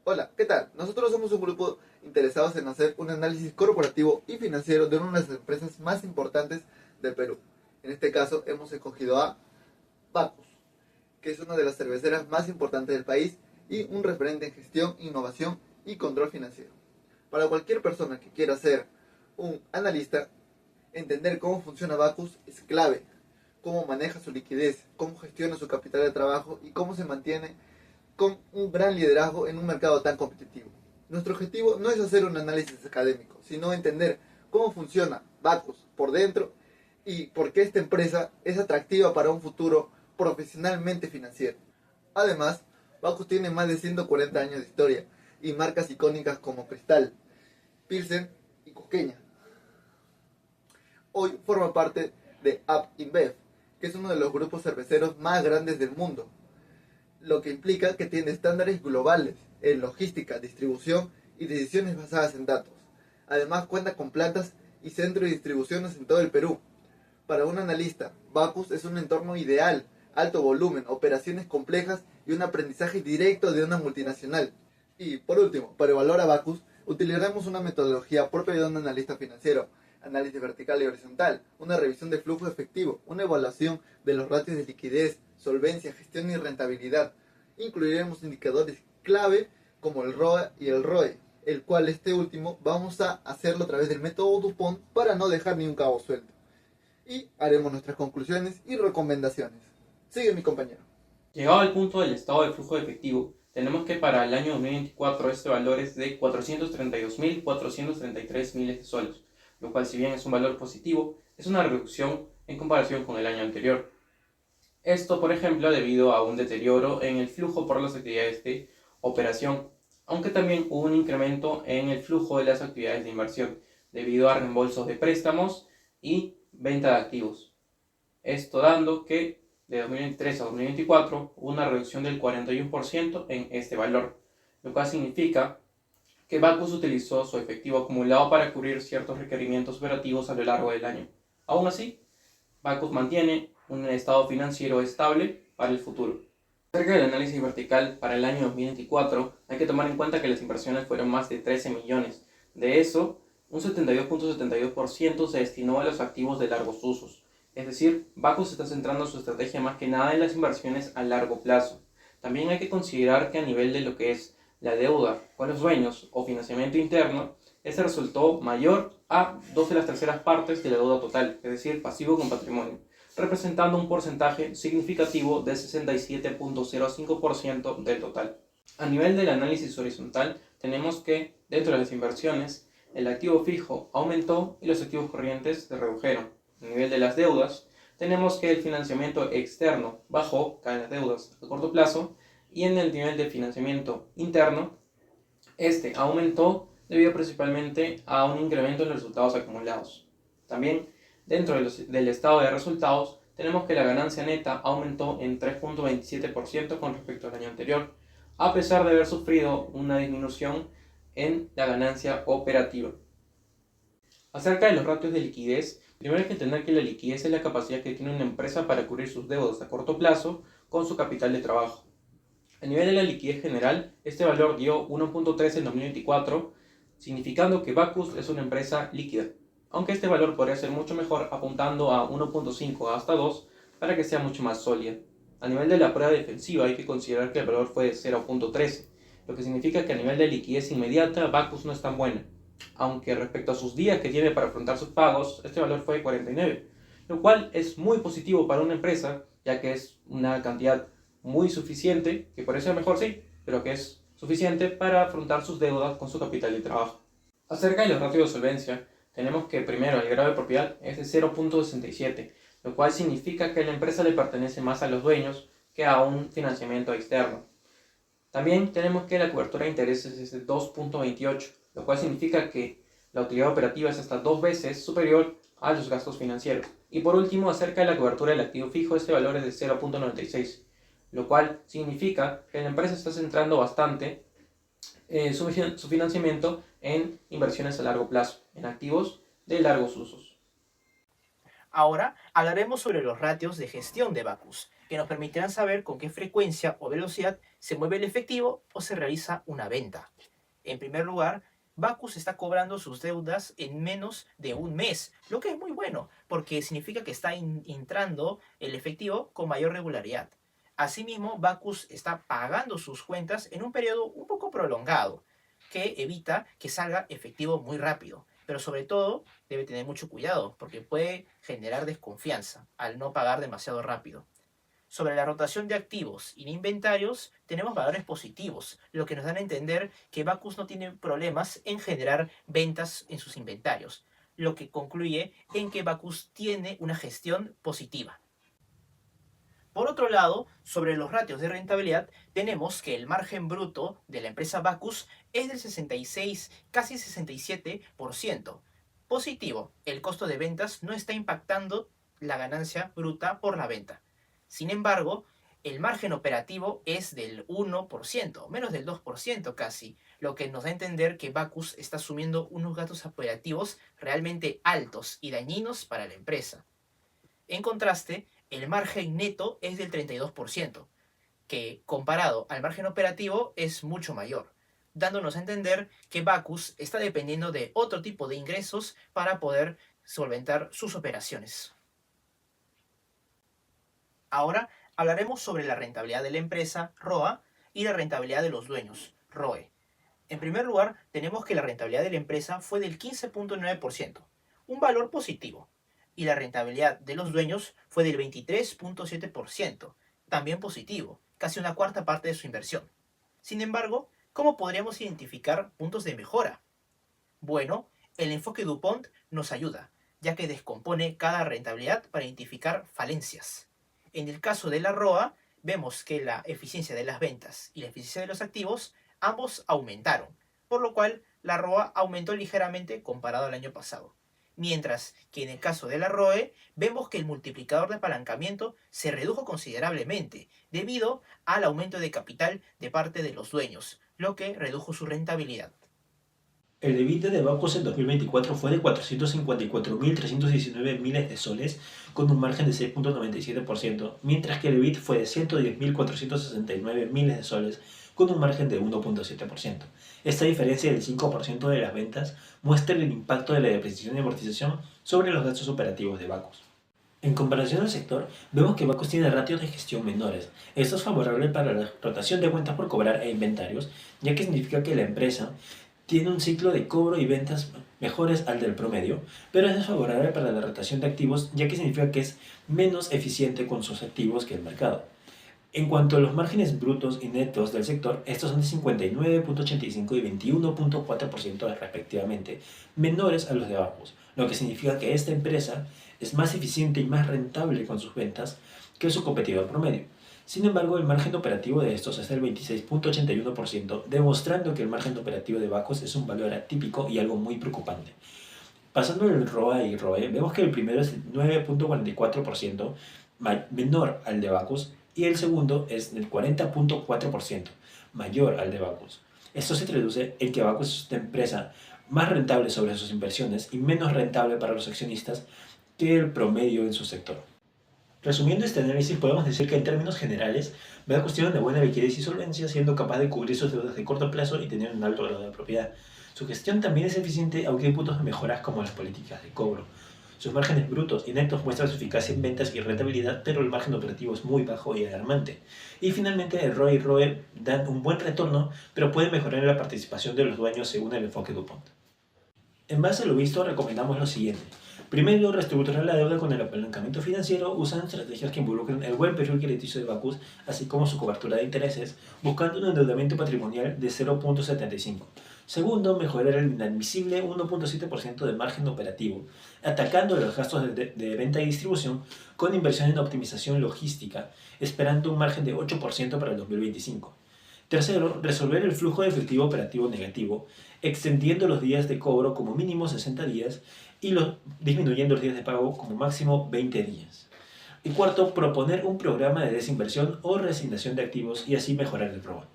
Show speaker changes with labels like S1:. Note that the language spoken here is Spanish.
S1: Hola, ¿qué tal? Nosotros somos un grupo interesados en hacer un análisis corporativo y financiero de una de las empresas más importantes del Perú. En este caso hemos escogido a Bacus, que es una de las cerveceras más importantes del país y un referente en gestión, innovación y control financiero. Para cualquier persona que quiera ser un analista, entender cómo funciona Bacus es clave. Cómo maneja su liquidez, cómo gestiona su capital de trabajo y cómo se mantiene con un gran liderazgo en un mercado tan competitivo. Nuestro objetivo no es hacer un análisis académico, sino entender cómo funciona Bacus por dentro y por qué esta empresa es atractiva para un futuro profesionalmente financiero. Además, Bacus tiene más de 140 años de historia y marcas icónicas como Cristal, Pilsen y Cosqueña. Hoy forma parte de AB InBev, que es uno de los grupos cerveceros más grandes del mundo, lo que implica que tiene estándares globales en logística, distribución y decisiones basadas en datos. Además cuenta con plantas y centros de distribuciones en todo el Perú. Para un analista, Bacus es un entorno ideal, alto volumen, operaciones complejas y un aprendizaje directo de una multinacional. Y por último, para evaluar a Bacus, utilizaremos una metodología propia de un analista financiero, análisis vertical y horizontal, una revisión de flujo efectivo, una evaluación de los ratios de liquidez, solvencia, gestión y rentabilidad. Incluiremos indicadores clave como el ROA y el ROE, el cual este último vamos a hacerlo a través del método Dupont para no dejar ni un cabo suelto. Y haremos nuestras conclusiones y recomendaciones. Sigue mi compañero.
S2: Llegado al punto del estado de flujo de efectivo, tenemos que para el año 2024 este valor es de 432.433 miles de soles, lo cual si bien es un valor positivo, es una reducción en comparación con el año anterior. Esto, por ejemplo, debido a un deterioro en el flujo por las actividades de operación, aunque también hubo un incremento en el flujo de las actividades de inversión, debido a reembolsos de préstamos y venta de activos. Esto dando que de 2023 a 2024 hubo una reducción del 41% en este valor, lo cual significa que Bacus utilizó su efectivo acumulado para cubrir ciertos requerimientos operativos a lo largo del año. Aún así, Bacus mantiene un estado financiero estable para el futuro. Acerca del análisis vertical para el año 2024, hay que tomar en cuenta que las inversiones fueron más de 13 millones. De eso, un 72.72% se destinó a los activos de largos usos. Es decir, Bacus está centrando su estrategia más que nada en las inversiones a largo plazo. También hay que considerar que a nivel de lo que es la deuda con los dueños o financiamiento interno, este resultó mayor a 2 de las terceras partes de la deuda total, es decir, pasivo con patrimonio, representando un porcentaje significativo del 67.05% del total. A nivel del análisis horizontal, tenemos que dentro de las inversiones, el activo fijo aumentó y los activos corrientes se redujeron. A nivel de las deudas, tenemos que el financiamiento externo bajó, caen las deudas a corto plazo, y en el nivel de financiamiento interno, este aumentó debido principalmente a un incremento en los resultados acumulados. También, dentro del estado de resultados, tenemos que la ganancia neta aumentó en 3.27% con respecto al año anterior, a pesar de haber sufrido una disminución en la ganancia operativa. Acerca de los ratios de liquidez, primero hay que entender que la liquidez es la capacidad que tiene una empresa para cubrir sus deudas a corto plazo con su capital de trabajo. A nivel de la liquidez general, este valor dio 1.13 en 2024, significando que Bacus es una empresa líquida, aunque este valor podría ser mucho mejor apuntando a 1.5 hasta 2 para que sea mucho más sólida. A nivel de la prueba defensiva hay que considerar que el valor fue de 0.13, lo que significa que a nivel de liquidez inmediata Bacus no es tan buena, aunque respecto a sus días que tiene para afrontar sus pagos, este valor fue de 49, lo cual es muy positivo para una empresa, ya que es una cantidad muy suficiente, que por eso es mejor sí, pero que es suficiente para afrontar sus deudas con su capital de trabajo. Acerca de los ratios de solvencia, tenemos que primero el grado de propiedad es de 0.67, lo cual significa que la empresa le pertenece más a los dueños que a un financiamiento externo. También tenemos que la cobertura de intereses es de 2.28, lo cual significa que la utilidad operativa es hasta 2 veces superior a los gastos financieros. Y por último, acerca de la cobertura del activo fijo, este valor es de 0.96, lo cual significa que la empresa está centrando bastante su financiamiento en inversiones a largo plazo, en activos de largos usos.
S3: Ahora hablaremos sobre los ratios de gestión de Bacus, que nos permitirán saber con qué frecuencia o velocidad se mueve el efectivo o se realiza una venta. En primer lugar, Bacus está cobrando sus deudas en menos de un mes, lo que es muy bueno, porque significa que está entrando el efectivo con mayor regularidad. Asimismo, Bacus está pagando sus cuentas en un periodo un poco prolongado, que evita que salga efectivo muy rápido. Pero sobre todo, debe tener mucho cuidado, porque puede generar desconfianza al no pagar demasiado rápido. Sobre la rotación de activos y de inventarios, tenemos valores positivos, lo que nos dan a entender que Bacus no tiene problemas en generar ventas en sus inventarios, lo que concluye en que Bacus tiene una gestión positiva. Por otro lado, sobre los ratios de rentabilidad, tenemos que el margen bruto de la empresa Bacus es del 66, casi 67%. Positivo, el costo de ventas no está impactando la ganancia bruta por la venta. Sin embargo, el margen operativo es del 1%, menos del 2% casi, lo que nos da a entender que Bacus está asumiendo unos gastos operativos realmente altos y dañinos para la empresa. En contraste, el margen neto es del 32%, que comparado al margen operativo es mucho mayor, dándonos a entender que Bacus está dependiendo de otro tipo de ingresos para poder solventar sus operaciones. Ahora hablaremos sobre la rentabilidad de la empresa, ROA, y la rentabilidad de los dueños, ROE. En primer lugar, tenemos que la rentabilidad de la empresa fue del 15.9%, un valor positivo, y la rentabilidad de los dueños fue del 23.7%, también positivo, casi una cuarta parte de su inversión. Sin embargo, ¿cómo podríamos identificar puntos de mejora? Bueno, el enfoque DuPont nos ayuda, ya que descompone cada rentabilidad para identificar falencias. En el caso de la ROA, vemos que la eficiencia de las ventas y la eficiencia de los activos ambos aumentaron, por lo cual la ROA aumentó ligeramente comparado al año pasado. Mientras que en el caso de la ROE, vemos que el multiplicador de apalancamiento se redujo considerablemente debido al aumento de capital de parte de los dueños, lo que redujo su rentabilidad.
S4: El EBITDA de Bacus en 2024 fue de 454.319 miles de soles, con un margen de 6.97%, mientras que el EBIT fue de 110.469 miles de soles, con un margen de 1.7%. Esta diferencia del 5% de las ventas muestra el impacto de la depreciación y amortización sobre los gastos operativos de Bacus. En comparación al sector, vemos que Bacus tiene ratios de gestión menores. Esto es favorable para la rotación de cuentas por cobrar e inventarios, ya que significa que la empresa tiene un ciclo de cobro y ventas mejores al del promedio, pero es desfavorable para la rotación de activos, ya que significa que es menos eficiente con sus activos que el mercado. En cuanto a los márgenes brutos y netos del sector, estos son de 59.85 y 21.4% respectivamente, menores a los de Bacus, lo que significa que esta empresa es más eficiente y más rentable con sus ventas que su competidor promedio. Sin embargo, el margen operativo de estos es del 26.81%, demostrando que el margen operativo de Bacus es un valor atípico y algo muy preocupante. Pasando del ROA y ROE, vemos que el primero es 9.44%, menor al de Bacus, y el segundo es del 40.4%, mayor al de Bacus. Esto se traduce en que Bacus es una empresa más rentable sobre sus inversiones y menos rentable para los accionistas que el promedio en su sector. Resumiendo este análisis, podemos decir que en términos generales, Bacus tiene una buena liquidez y solvencia, siendo capaz de cubrir sus deudas de corto plazo y tener un alto grado de propiedad. Su gestión también es eficiente, aunque hay puntos de mejoras como las políticas de cobro. Sus márgenes brutos y netos muestran su eficacia en ventas y rentabilidad, pero el margen operativo es muy bajo y alarmante. Y finalmente, el ROE y ROE dan un buen retorno, pero pueden mejorar en la participación de los dueños según el enfoque DuPont. En base a lo visto, recomendamos lo siguiente. Primero, reestructurar la deuda con el apalancamiento financiero usando estrategias que involucren el buen perfil crediticio de Bacus, así como su cobertura de intereses, buscando un endeudamiento patrimonial de 0.75. Segundo, mejorar el inadmisible 1.7% de margen operativo, atacando los gastos de venta y distribución con inversión en optimización logística, esperando un margen de 8% para el 2025. Tercero, resolver el flujo de efectivo operativo negativo, extendiendo los días de cobro como mínimo 60 días y disminuyendo los días de pago como máximo 20 días. Y cuarto, proponer un programa de desinversión o reasignación de activos y así mejorar el ROA.